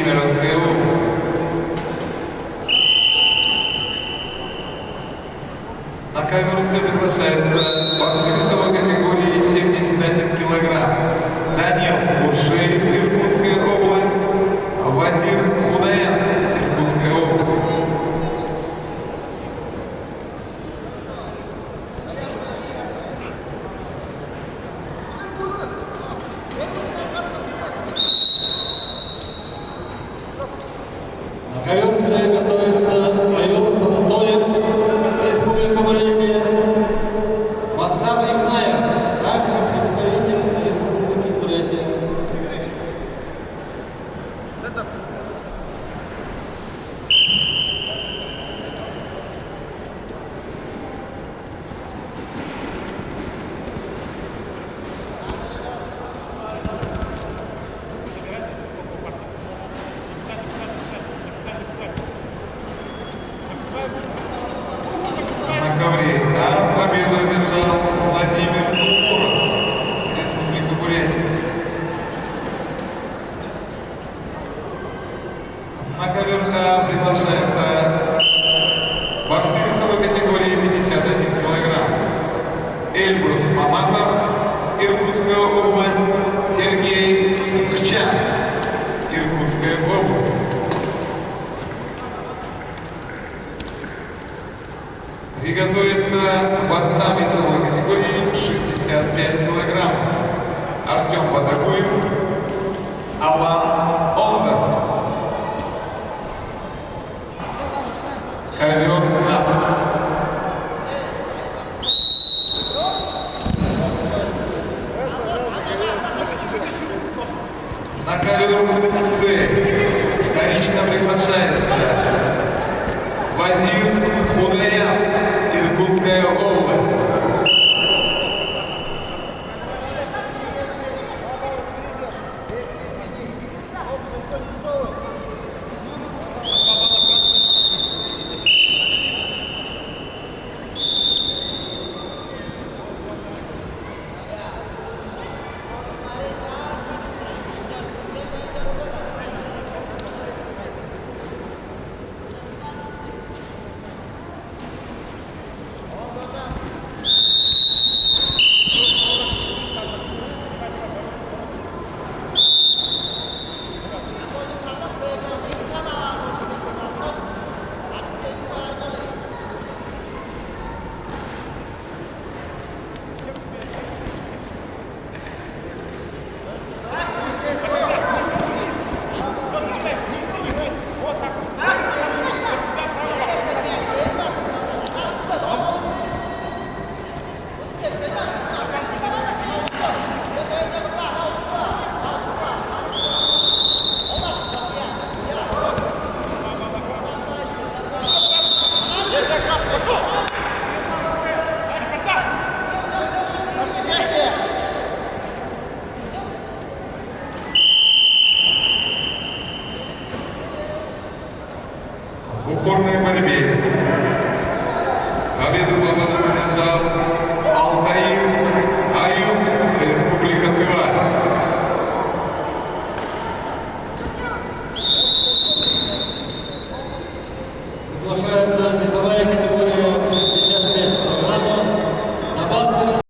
Кемеровская область. На конкурсе приглашается борцы весовой категории 71 килограмм. Данил Буршей, Иркутская область, Вазир Худаян, Иркутская область. На ковер готовится Майор Тантоев, Республика Бурятия, Максар Игнаев, также представитель Республики Бурятия. На ковре А победу одержал Владимир Куров, Республика Бурятия. На ковер А приглашается борцы весовой категории 51 килограмм. Эльбрус Маматов, Иркутская область, Сергей Сухчан, Иркутская область. И готовится борцам весовой категории 65 килограмм. Артем Батагуев, Алан Ондер. Ковер А. На ковер С вторично приглашается Вазир Худаян, Иркутская область.